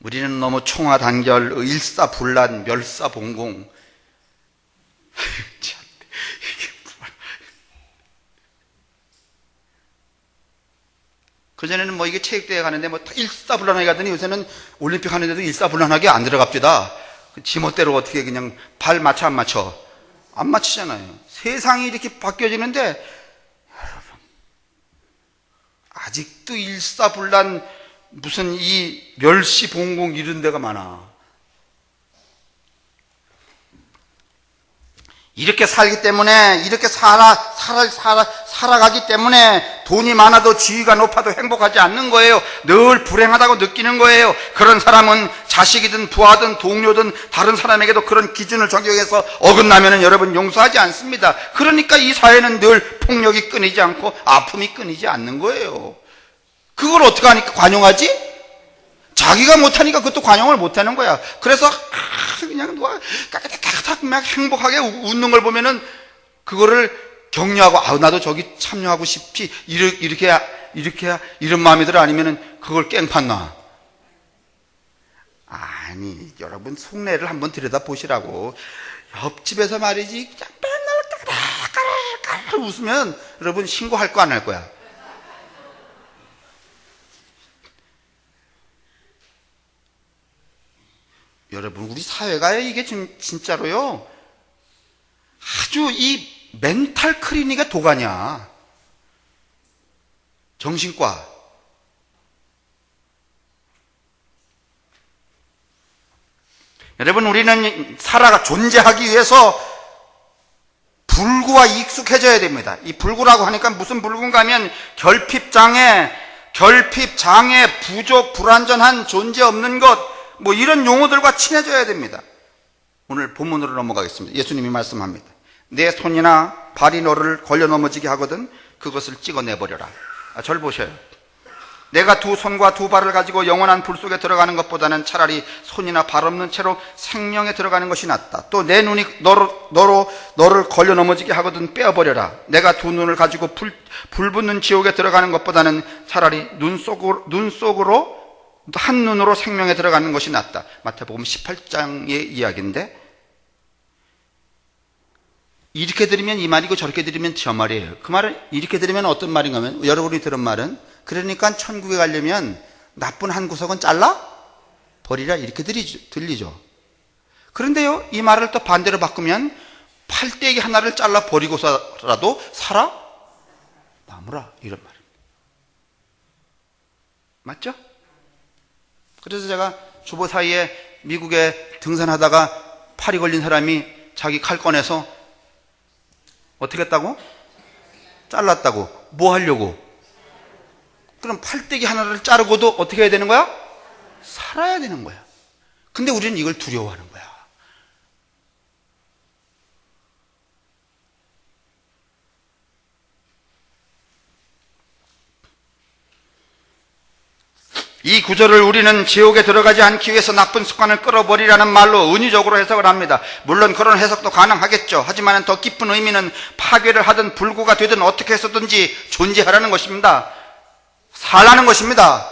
우리는 너무 총화단결, 일사불란, 멸사봉공. 그전에는 이게 체육대회 가는데 일사불란하게 가더니 요새는 올림픽 하는데도 일사불란하게 안 들어갑니다. 지멋대로 어떻게 그냥 발 맞춰 안 맞춰? 안 맞추잖아요. 세상이 이렇게 바뀌어지는데 여러분 아직도 일사불란 무슨 이 멸시봉공 이런 데가 많아. 이렇게 살기 때문에, 이렇게 살아가기 때문에 돈이 많아도 지위가 높아도 행복하지 않는 거예요. 늘 불행하다고 느끼는 거예요. 그런 사람은 자식이든 부하든 동료든 다른 사람에게도 그런 기준을 적용해서 어긋나면은 여러분 용서하지 않습니다. 그러니까 이 사회는 늘 폭력이 끊이지 않고 아픔이 끊이지 않는 거예요. 그걸 어떻게 하니까 관용하지? 자기가 못하니까 그것도 관용을 못하는 거야. 그래서 그냥 누가 까딱까딱 막 행복하게 웃는 걸 보면은 그거를 격려하고 나도 저기 참여하고 싶지 이렇게 이런 마음이 들어. 아니면은 그걸 깽판 놔. 아니 여러분 속내를 한번 들여다보시라고. 옆집에서 말이지 그냥 맨날 까락까락 웃으면 여러분 신고할 거 안 할 거야? 여러분 우리 사회가 이게 진짜로요 아주 이 멘탈 클리닉의 도가냐. 정신과. 여러분 우리는 존재하기 위해서 불구와 익숙해져야 됩니다. 이 불구라고 하니까 무슨 불구인가 하면 결핍장애, 부족, 불완전한 존재 없는 것, 뭐 이런 용어들과 친해져야 됩니다. 오늘 본문으로 넘어가겠습니다. 예수님이 말씀합니다. 내 손이나 발이 너를 걸려 넘어지게 하거든 그것을 찍어내버려라. 저를 보셔요. 내가 두 손과 두 발을 가지고 영원한 불 속에 들어가는 것보다는 차라리 손이나 발 없는 채로 생명에 들어가는 것이 낫다. 또 내 눈이 너를 걸려 넘어지게 하거든 빼어버려라. 내가 두 눈을 가지고 불 붙는 지옥에 들어가는 것보다는 차라리 눈 속으로 한 눈으로 생명에 들어가는 것이 낫다. 마태복음 18장의 이야기인데 이렇게 들으면 이 말이고 저렇게 들으면 저 말이에요. 그 말은 이렇게 들으면 어떤 말인가 하면 여러분이 들은 말은 그러니까 천국에 가려면 나쁜 한 구석은 잘라 버리라 이렇게 들리죠. 그런데요 이 말을 또 반대로 바꾸면 팔떼기 하나를 잘라 버리고서라도 살아 남으라 이런 말입니다. 맞죠? 그래서 제가 주보 사이에 미국에 등산하다가 팔이 걸린 사람이 자기 칼 꺼내서 어떻게 했다고? 잘랐다고. 뭐 하려고? 그럼 팔떼기 하나를 자르고도 어떻게 해야 되는 거야? 살아야 되는 거야. 근데 우리는 이걸 두려워하는 거야. 이 구절을 우리는 지옥에 들어가지 않기 위해서 나쁜 습관을 끌어버리라는 말로 은유적으로 해석을 합니다. 물론 그런 해석도 가능하겠죠. 하지만 더 깊은 의미는 파괴를 하든 불구가 되든 어떻게 해서든지 존재하라는 것입니다. 살라는 것입니다.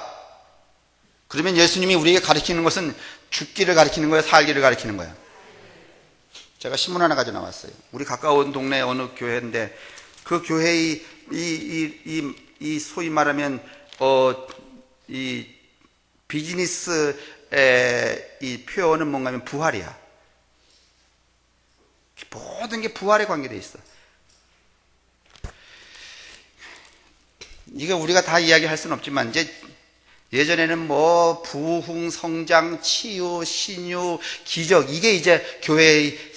그러면 예수님이 우리에게 가르치는 것은 죽기를 가르치는 거예요? 살기를 가르치는 거예요? 제가 신문 하나 가져 나왔어요. 우리 가까운 동네 어느 교회인데 그 교회의 이 소위 말하면 이 비즈니스의 이 표현은 뭔가 하면 부활이야. 모든 게 부활에 관계되어 있어. 이거 우리가 다 이야기할 수는 없지만 이제 예전에는 뭐 부흥, 성장, 치유, 신유, 기적 이게 이제 교회의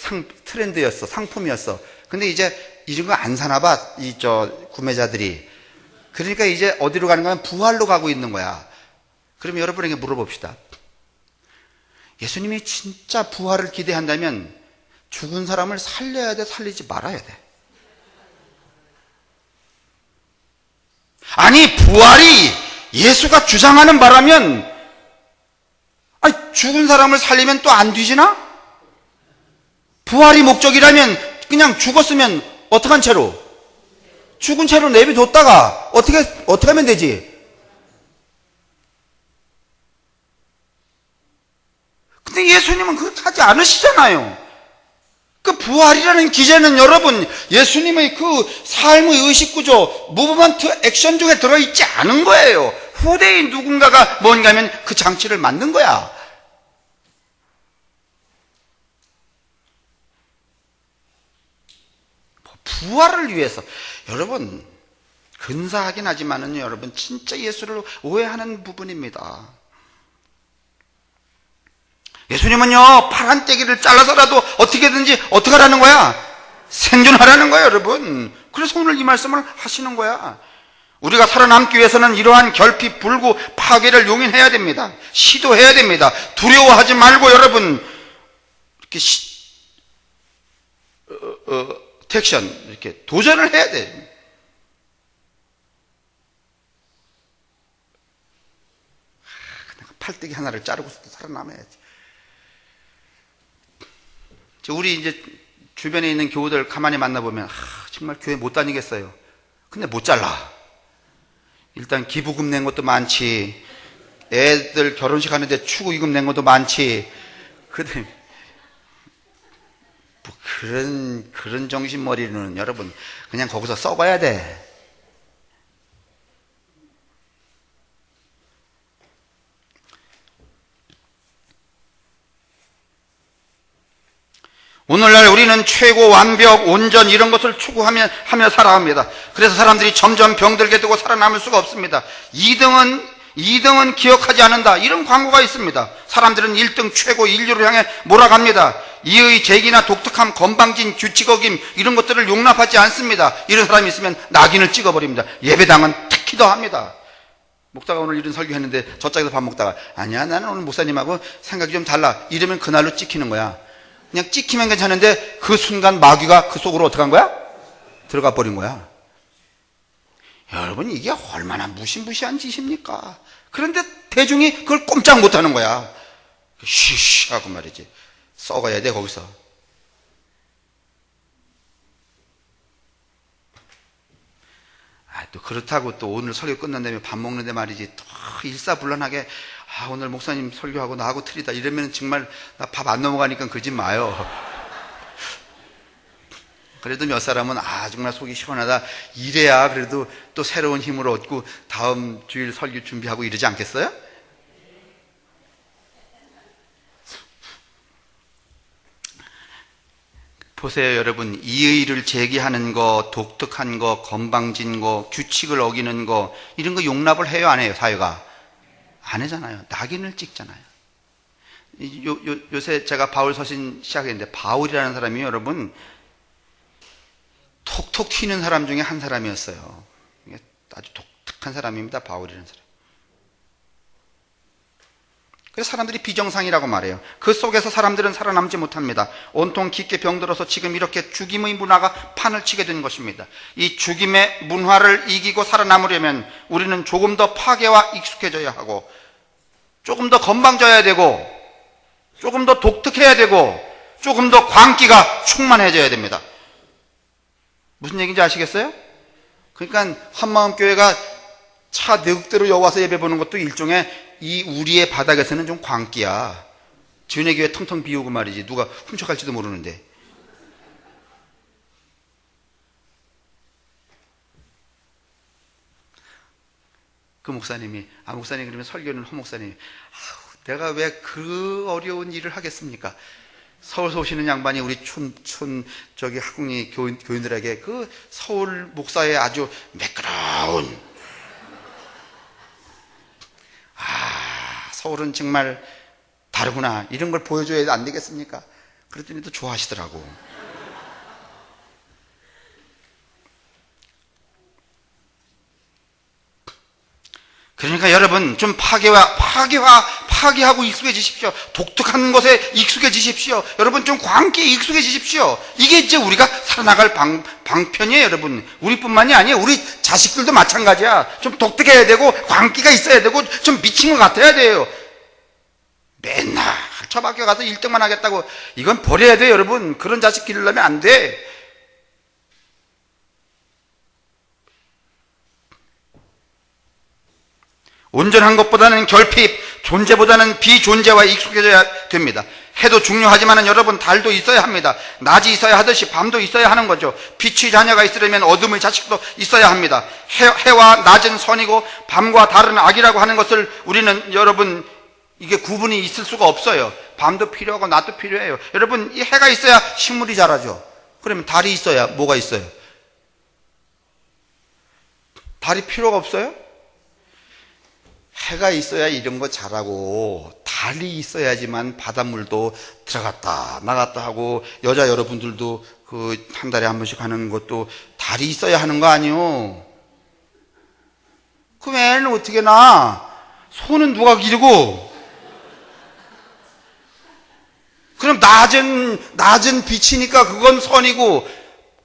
트렌드였어. 상품이었어. 근데 이제 이런 거 안 사나 봐. 구매자들이. 그러니까 이제 어디로 가는 거면 부활로 가고 있는 거야. 그럼 여러분에게 물어봅시다. 예수님이 진짜 부활을 기대한다면 죽은 사람을 살려야 돼, 살리지 말아야 돼? 아니 부활이 예수가 주장하는 바라면 죽은 사람을 살리면 또 안 뒤지나? 부활이 목적이라면 그냥 죽었으면 어떡한 채로? 죽은 채로 내비뒀다가 어떻게 하면 되지? 근데 예수님은 그렇게 하지 않으시잖아요. 그 부활이라는 기제는 여러분 예수님의 그 삶의 의식구조, 무브먼트 액션 중에 들어있지 않은 거예요. 후대인 누군가가 뭔가 하면 그 장치를 만든 거야. 부활을 위해서. 여러분, 근사하긴 하지만은 여러분 진짜 예수를 오해하는 부분입니다. 예수님은요, 파란 떼기를 잘라서라도 어떻게든지 어떻게 하라는 거야? 생존하라는 거야, 여러분. 그래서 오늘 이 말씀을 하시는 거야. 우리가 살아남기 위해서는 이러한 결핍, 불구, 파괴를 용인해야 됩니다. 시도해야 됩니다. 두려워하지 말고 여러분 이렇게 택션, 이렇게 도전을 해야 돼. 팔떼기 하나를 자르고 살아남아야지. 우리 이제 주변에 있는 교우들 가만히 만나보면 정말 교회 못 다니겠어요. 근데 못 잘라. 일단 기부금 낸 것도 많지, 애들 결혼식 하는데 축의금 낸 것도 많지. 근데 뭐 그런 정신머리는 여러분 그냥 거기서 썩어야 돼. 오늘날 우리는 최고, 완벽, 온전 이런 것을 추구하며 살아갑니다. 그래서 사람들이 점점 병들게 되고 살아남을 수가 없습니다. 2등은 기억하지 않는다, 이런 광고가 있습니다. 사람들은 1등, 최고, 인류를 향해 몰아갑니다. 이의 제기나 독특함, 건방진, 규칙 어김 이런 것들을 용납하지 않습니다. 이런 사람이 있으면 낙인을 찍어버립니다. 예배당은 특히 더 합니다. 목사가 오늘 이런 설교했는데 저쪽에서 밥 먹다가 아니야, 나는 오늘 목사님하고 생각이 좀 달라, 이러면 그날로 찍히는 거야. 그냥 찍히면 괜찮은데 그 순간 마귀가 그 속으로 어떻게 한 거야? 들어가 버린 거야. 여러분, 이게 얼마나 무시무시한 짓입니까? 그런데 대중이 그걸 꼼짝 못하는 거야. 쉬쉬 하고 말이지. 썩어야 돼 거기서. 또 그렇다고 또 오늘 설교 끝난 다음에 밥 먹는데 말이지 또 일사불란하게 오늘 목사님 설교하고 나하고 틀리다 이러면 정말 나 밥 안 넘어가니까 그러지 마요. 그래도 몇 사람은 정말 속이 시원하다 이래야 그래도 또 새로운 힘을 얻고 다음 주일 설교 준비하고 이러지 않겠어요? 보세요, 여러분. 이의를 제기하는 거, 독특한 거, 건방진 거, 규칙을 어기는 거, 이런 거 용납을 해요, 안 해요, 사회가? 안 하잖아요. 낙인을 찍잖아요. 요새 제가 바울 서신 시작했는데, 바울이라는 사람이 여러분 톡톡 튀는 사람 중에 한 사람이었어요. 아주 독특한 사람입니다, 바울이라는 사람. 그래서 사람들이 비정상이라고 말해요. 그 속에서 사람들은 살아남지 못합니다. 온통 깊게 병들어서 지금 이렇게 죽임의 문화가 판을 치게 된 것입니다. 이 죽임의 문화를 이기고 살아남으려면 우리는 조금 더 파괴와 익숙해져야 하고, 조금 더 건방져야 되고, 조금 더 독특해야 되고, 조금 더 광기가 충만해져야 됩니다. 무슨 얘기인지 아시겠어요? 그러니까 한마음교회가 차 4극대로 여와서 예배 보는 것도 일종의 이 우리의 바닥에서는 좀 광기야. 지은의 교회 텅텅 비우고 말이지 누가 훔쳐갈지도 모르는데. 그 목사님이 목사님 그러면 설교는 허 목사님이 내가 왜 그 어려운 일을 하겠습니까? 서울서 오시는 양반이 우리 저기 학궁리 교인들에게 그 서울 목사의 아주 매끄러운 서울은 정말 다르구나 이런 걸 보여줘야 안 되겠습니까? 그랬더니 또 좋아하시더라고. 그러니까 여러분 좀 파괴하고 익숙해지십시오. 독특한 것에 익숙해지십시오. 여러분 좀 광기에 익숙해지십시오. 이게 이제 우리가 살아나갈 방편이에요, 여러분. 우리뿐만이 아니에요. 우리 자식들도 마찬가지야. 좀 독특해야 되고 광기가 있어야 되고 좀 미친 것 같아야 돼요. 맨날 처박혀 가서 1등만 하겠다고 이건 버려야 돼요, 여러분. 그런 자식 기르려면 안 돼. 온전한 것보다는 결핍, 존재보다는 비존재와 익숙해져야 됩니다. 해도 중요하지만 여러분 달도 있어야 합니다. 낮이 있어야 하듯이 밤도 있어야 하는 거죠. 빛의 자녀가 있으려면 어둠의 자식도 있어야 합니다. 해와 낮은 선이고 밤과 달은 악이라고 하는 것을 우리는 여러분 이게 구분이 있을 수가 없어요. 밤도 필요하고 낮도 필요해요. 여러분 이 해가 있어야 식물이 자라죠. 그러면 달이 있어야 뭐가 있어요? 달이 필요가 없어요? 해가 있어야 이런 거 잘하고 달이 있어야지만 바닷물도 들어갔다 나갔다 하고 여자 여러분들도 그 한 달에 한 번씩 하는 것도 달이 있어야 하는 거 아니요? 그럼 애는 어떻게 나? 소는 누가 기르고? 그럼 낮은 빛이니까 그건 선이고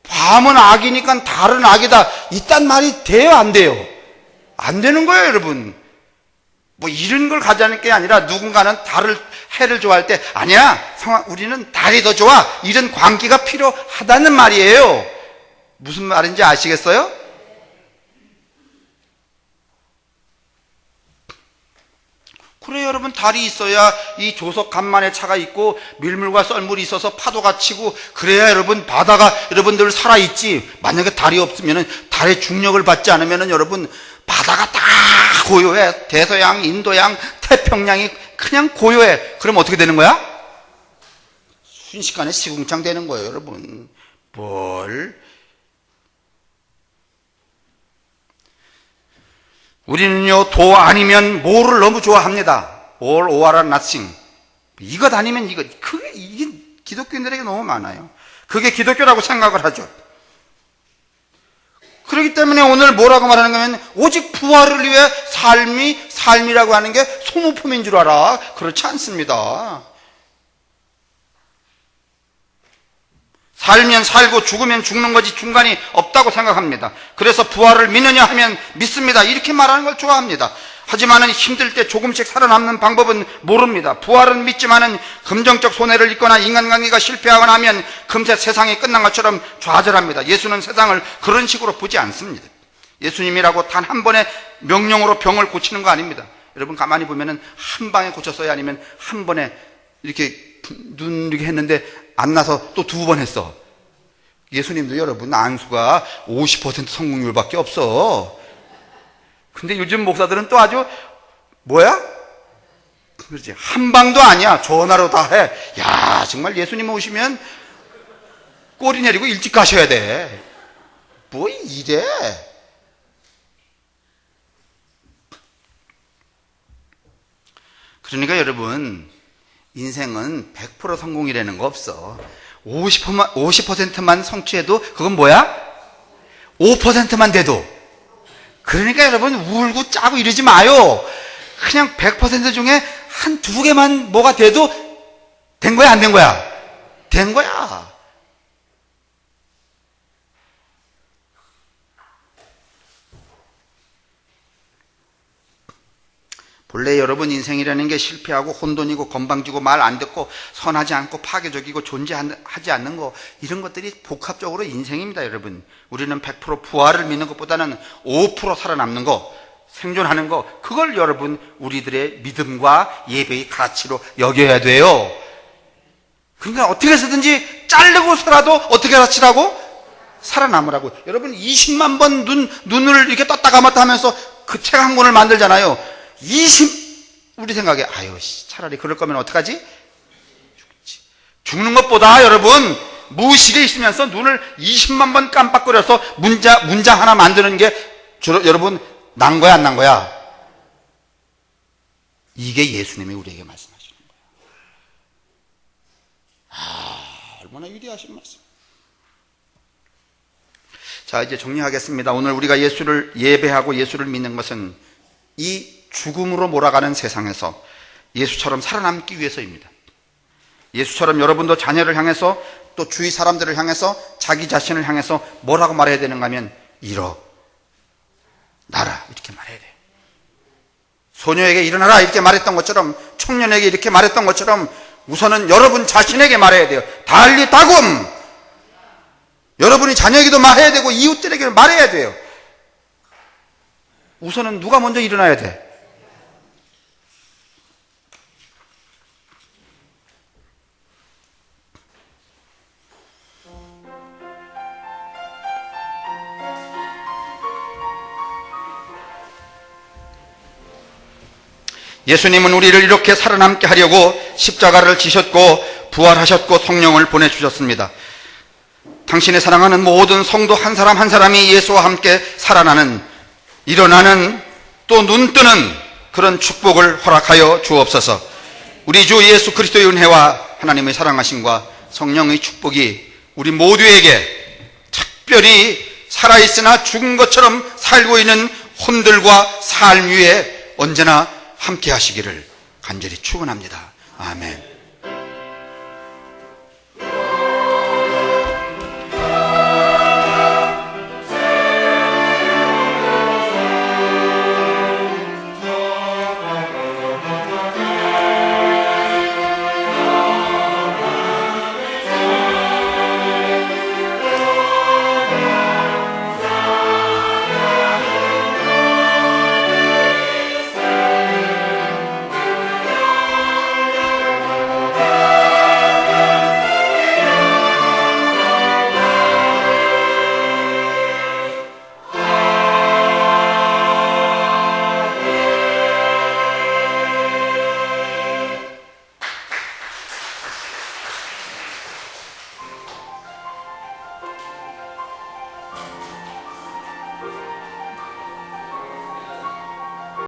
밤은 악이니까 달은 악이다. 이딴 말이 돼요, 안 돼요? 안 되는 거예요, 여러분. 뭐 이런 걸 가자는 게 아니라 누군가는 해를 좋아할 때 아니야, 우리는 달이 더 좋아. 이런 관계가 필요하다는 말이에요. 무슨 말인지 아시겠어요? 그래 여러분, 달이 있어야 이 조석 간만에 차가 있고 밀물과 썰물이 있어서 파도가 치고 그래야 여러분 바다가 여러분들 살아있지. 만약에 달이 없으면 달의 중력을 받지 않으면 여러분 바다가 다 고요해. 대서양, 인도양, 태평양이 그냥 고요해. 그럼 어떻게 되는 거야? 순식간에 시궁창 되는 거예요, 여러분. 우리는요, 도 아니면 뭐를 너무 좋아합니다. all or nothing. 이것 아니면 이것. 이게 기독교인들에게 너무 많아요. 그게 기독교라고 생각을 하죠. 그렇기 때문에 오늘 뭐라고 말하는 거면 오직 부활을 위해 삶이라고 하는 게 소모품인 줄 알아. 그렇지 않습니다. 살면 살고 죽으면 죽는 거지 중간이 없다고 생각합니다. 그래서 부활을 믿느냐 하면 믿습니다. 이렇게 말하는 걸 좋아합니다. 하지만은 힘들 때 조금씩 살아남는 방법은 모릅니다. 부활은 믿지만은 금전적 손해를 입거나 인간관계가 실패하거나 하면 금세 세상이 끝난 것처럼 좌절합니다. 예수는 세상을 그런 식으로 보지 않습니다. 예수님이라고 단 한 번의 명령으로 병을 고치는 거 아닙니다. 여러분 가만히 보면은 한 방에 고쳤어요? 아니면 한 번에 이렇게 눈 이렇게 했는데 안 나서 또 두 번 했어? 예수님도 여러분 안수가 50% 성공률밖에 없어. 근데 요즘 목사들은 또 아주 뭐야? 그렇지, 한 방도 아니야. 전화로 다 해. 야, 정말 예수님 오시면 꼬리 내리고 일찍 가셔야 돼. 뭐 이래? 그러니까 여러분, 인생은 100% 성공이라는 거 없어. 50%만 성취해도 그건 뭐야? 5%만 돼도. 그러니까 여러분 울고 짜고 이러지 마요. 그냥 100% 중에 한 두 개만 뭐가 돼도 된 거야, 안 된 거야? 된 거야. 본래 여러분 인생이라는 게 실패하고 혼돈이고 건방지고 말 안 듣고 선하지 않고 파괴적이고 존재하지 않는 거, 이런 것들이 복합적으로 인생입니다. 여러분, 우리는 100% 부활을 믿는 것보다는 5% 살아남는 거, 생존하는 거, 그걸 여러분 우리들의 믿음과 예배의 가치로 여겨야 돼요. 그러니까 어떻게 해서든지 자르고서라도 어떻게 하시라고? 살아남으라고. 여러분 20만 번 눈을 이렇게 떴다 감았다 하면서 그 책 한 권을 만들잖아요. 우리 생각에 아유 차라리 그럴 거면 어떡하지? 죽는 것보다 여러분 무식에 있으면서 눈을 20만 번 깜빡거려서 문장 하나 만드는 게 여러분 난 거야, 안 난 거야? 이게 예수님이 우리에게 말씀하시는 거예요. 얼마나 위대하신 말씀. 자, 이제 정리하겠습니다. 오늘 우리가 예수를 예배하고 예수를 믿는 것은 이 죽음으로 몰아가는 세상에서 예수처럼 살아남기 위해서입니다. 예수처럼 여러분도 자녀를 향해서 또 주위 사람들을 향해서 자기 자신을 향해서 뭐라고 말해야 되는가 하면 일어나라 이렇게 말해야 돼요. 소녀에게 일어나라 이렇게 말했던 것처럼, 청년에게 이렇게 말했던 것처럼 우선은 여러분 자신에게 말해야 돼요. 달리 다굼. 여러분이 자녀에게도 말해야 되고 이웃들에게 말해야 돼요. 우선은 누가 먼저 일어나야 돼? 예수님은 우리를 이렇게 살아남게 하려고 십자가를 지셨고 부활하셨고 성령을 보내주셨습니다. 당신의 사랑하는 모든 성도 한 사람 한 사람이 예수와 함께 살아나는 일어나는 또 눈뜨는 그런 축복을 허락하여 주옵소서. 우리 주 예수 그리스도의 은혜와 하나님의 사랑하심과 성령의 축복이 우리 모두에게 특별히 살아있으나 죽은 것처럼 살고 있는 혼들과 삶 위에 언제나 함께 하시기를 간절히 축원합니다. 아멘.